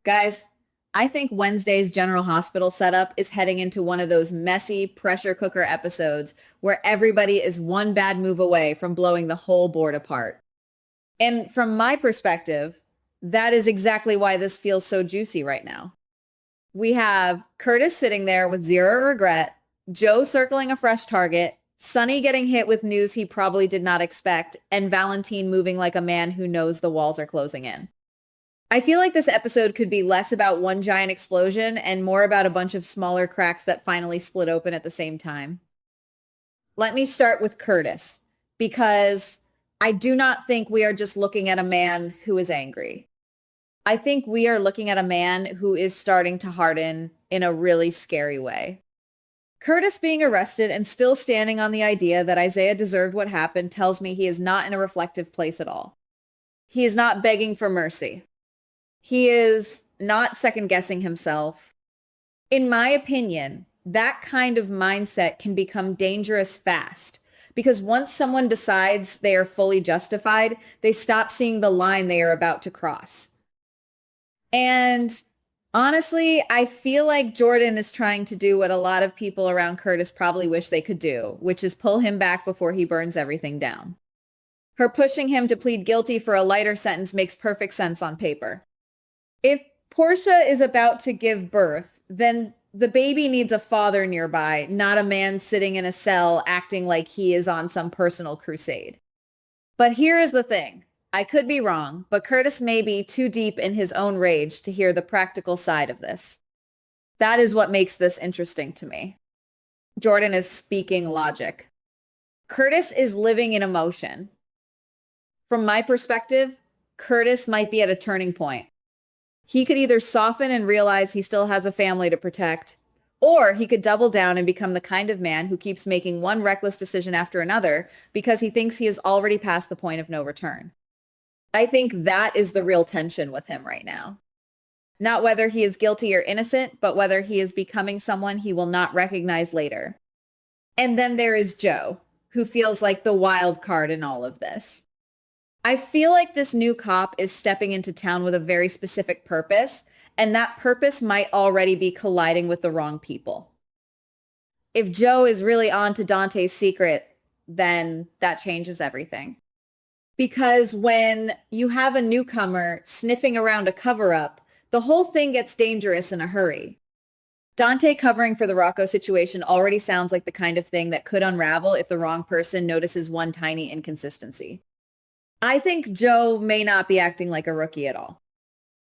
Guys, I think Wednesday's General Hospital setup is heading into one of those messy pressure cooker episodes where everybody is one bad move away from blowing the whole board apart. And from my perspective, that is exactly why this feels so juicy right now. We have Curtis sitting there with zero regret, Joe circling a fresh target, Sonny getting hit with news he probably did not expect, and Valentine moving like a man who knows the walls are closing in. I feel like this episode could be less about one giant explosion and more about a bunch of smaller cracks that finally split open at the same time. Let me start with Curtis, because I do not think we are just looking at a man who is angry. I think we are looking at a man who is starting to harden in a really scary way. Curtis being arrested and still standing on the idea that Isaiah deserved what happened tells me he is not in a reflective place at all. He is not begging for mercy. He is not second guessing himself. In my opinion, that kind of mindset can become dangerous fast because once someone decides they are fully justified, they stop seeing the line they are about to cross. And honestly, I feel like Jordan is trying to do what a lot of people around Curtis probably wish they could do, which is pull him back before he burns everything down. Her pushing him to plead guilty for a lighter sentence makes perfect sense on paper. If Portia is about to give birth, then the baby needs a father nearby, not a man sitting in a cell acting like he is on some personal crusade. But here is the thing. I could be wrong, but Curtis may be too deep in his own rage to hear the practical side of this. That is what makes this interesting to me. Jordan is speaking logic. Curtis is living in emotion. From my perspective, Curtis might be at a turning point. He could either soften and realize he still has a family to protect, or he could double down and become the kind of man who keeps making one reckless decision after another because he thinks he has already passed the point of no return. I think that is the real tension with him right now. Not whether he is guilty or innocent, but whether he is becoming someone he will not recognize later. And then there is Joe, who feels like the wild card in all of this. I feel like this new cop is stepping into town with a very specific purpose, and that purpose might already be colliding with the wrong people. If Joe is really on to Dante's secret, then that changes everything. Because when you have a newcomer sniffing around a cover-up, the whole thing gets dangerous in a hurry. Dante covering for the Rocco situation already sounds like the kind of thing that could unravel if the wrong person notices one tiny inconsistency. I think Joe may not be acting like a rookie at all.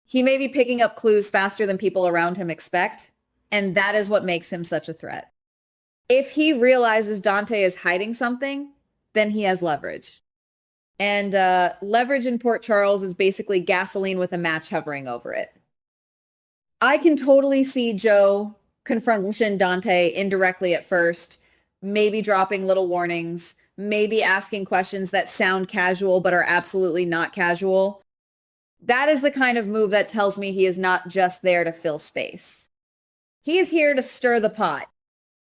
He may be picking up clues faster than people around him expect, and that is what makes him such a threat. If he realizes Dante is hiding something, then he has leverage. And leverage in Port Charles is basically gasoline with a match hovering over it. I can totally see Joe confronting Dante indirectly at first, maybe dropping little warnings, maybe asking questions that sound casual but are absolutely not casual. That is the kind of move that tells me he is not just there to fill space. He is here to stir the pot.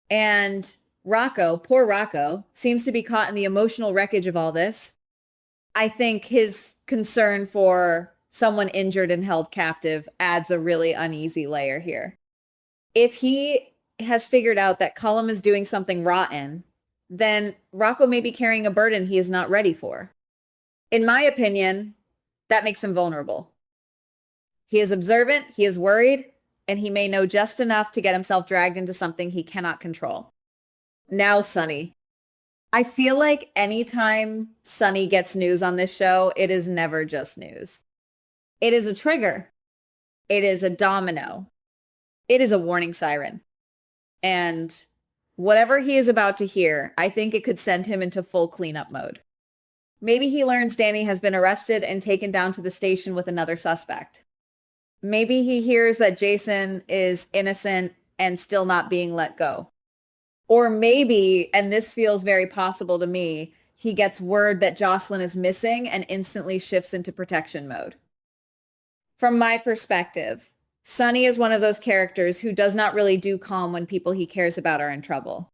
And Rocco, poor Rocco, seems to be caught in the emotional wreckage of all this. I think his concern for someone injured and held captive adds a really uneasy layer here. If he has figured out that Cullum is doing something rotten, then Rocco may be carrying a burden he is not ready for. In my opinion, that makes him vulnerable. He is observant, he is worried, and he may know just enough to get himself dragged into something he cannot control. Now, Sonny. I feel like anytime Sonny gets news on this show, it is never just news. It is a trigger. It is a domino. It is a warning siren. And whatever he is about to hear, I think it could send him into full cleanup mode. Maybe he learns Danny has been arrested and taken down to the station with another suspect. Maybe he hears that Jason is innocent and still not being let go. Or maybe, and this feels very possible to me, he gets word that Jocelyn is missing and instantly shifts into protection mode. From my perspective, Sonny is one of those characters who does not really do calm when people he cares about are in trouble.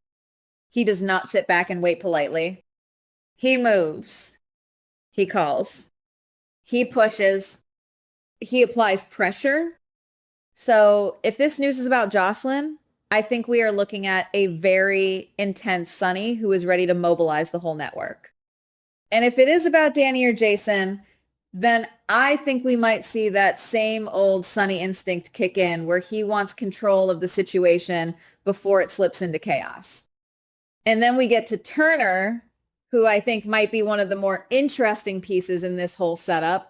He does not sit back and wait politely. He moves. He calls. He pushes. He applies pressure. So if this news is about Jocelyn, I think we are looking at a very intense Sunny who is ready to mobilize the whole network. And if it is about Danny or Jason, then I think we might see that same old Sunny instinct kick in where he wants control of the situation before it slips into chaos. And then we get to Turner, who I think might be one of the more interesting pieces in this whole setup.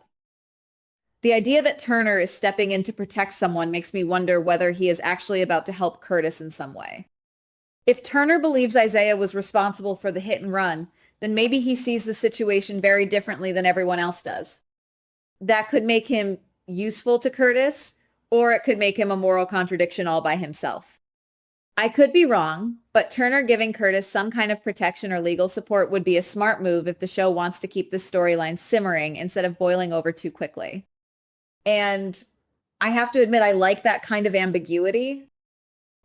The idea that Turner is stepping in to protect someone makes me wonder whether he is actually about to help Curtis in some way. If Turner believes Isaiah was responsible for the hit and run, then maybe he sees the situation very differently than everyone else does. That could make him useful to Curtis, or it could make him a moral contradiction all by himself. I could be wrong, but Turner giving Curtis some kind of protection or legal support would be a smart move if the show wants to keep the storyline simmering instead of boiling over too quickly. And I have to admit, I like that kind of ambiguity.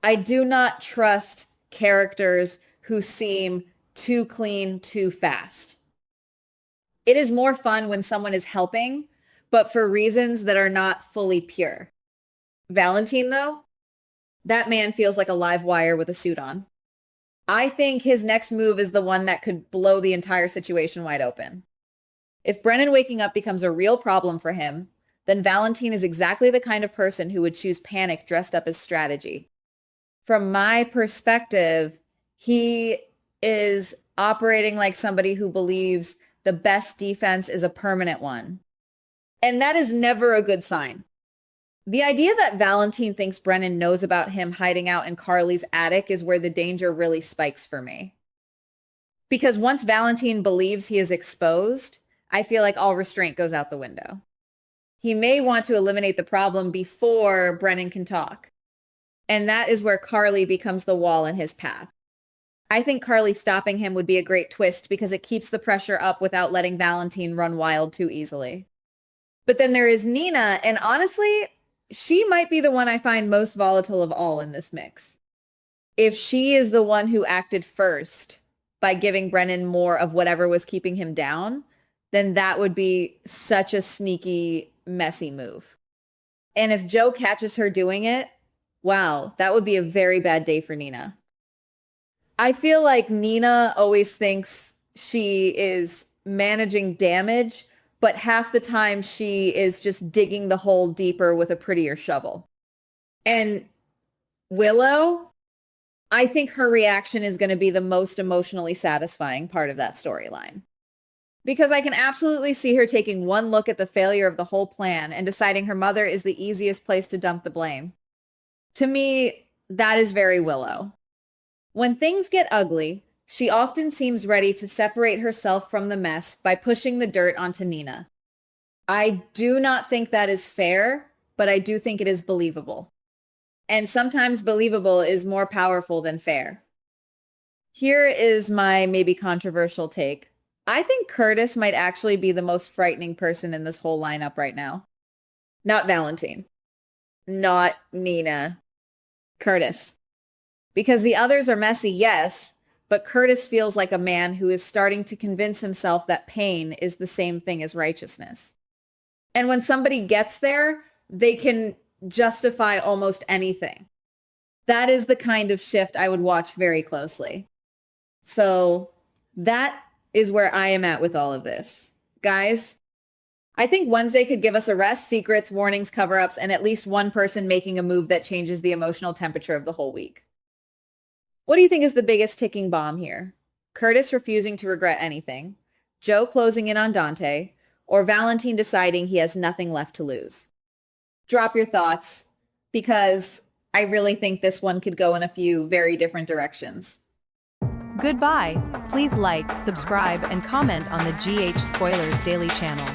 I do not trust characters who seem too clean too fast. It is more fun when someone is helping, but for reasons that are not fully pure. Valentine, though, that man feels like a live wire with a suit on. I think his next move is the one that could blow the entire situation wide open. If Brennan waking up becomes a real problem for him, then Valentine is exactly the kind of person who would choose panic dressed up as strategy. From my perspective, he is operating like somebody who believes the best defense is a permanent one. And that is never a good sign. The idea that Valentine thinks Brennan knows about him hiding out in Carly's attic is where the danger really spikes for me. Because once Valentine believes he is exposed, I feel like all restraint goes out the window. He may want to eliminate the problem before Brennan can talk. And that is where Carly becomes the wall in his path. I think Carly stopping him would be a great twist because it keeps the pressure up without letting Valentine run wild too easily. But then there is Nina, and honestly, she might be the one I find most volatile of all in this mix. If she is the one who acted first by giving Brennan more of whatever was keeping him down, then that would be such a sneaky, messy move. And if Joe catches her doing it, wow, that would be a very bad day for Nina. I feel like Nina always thinks she is managing damage, but half the time she is just digging the hole deeper with a prettier shovel. And Willow, I think her reaction is going to be the most emotionally satisfying part of that storyline. Because I can absolutely see her taking one look at the failure of the whole plan and deciding her mother is the easiest place to dump the blame. To me, that is very Willow. When things get ugly, she often seems ready to separate herself from the mess by pushing the dirt onto Nina. I do not think that is fair, but I do think it is believable. And sometimes believable is more powerful than fair. Here is my maybe controversial take. I think Curtis might actually be the most frightening person in this whole lineup right now. Not Valentine. Not Nina. Curtis. Because the others are messy, yes, but Curtis feels like a man who is starting to convince himself that pain is the same thing as righteousness. And when somebody gets there, they can justify almost anything. That is the kind of shift I would watch very closely. So that is where I am at with all of this. Guys, I think Wednesday could give us arrests, secrets, warnings, cover-ups, and at least one person making a move that changes the emotional temperature of the whole week. What do you think is the biggest ticking bomb here? Curtis refusing to regret anything, Joe closing in on Dante, or Valentine deciding he has nothing left to lose? Drop your thoughts, because I really think this one could go in a few very different directions. Goodbye. Please like, subscribe, and comment on the GH Spoilers Daily channel.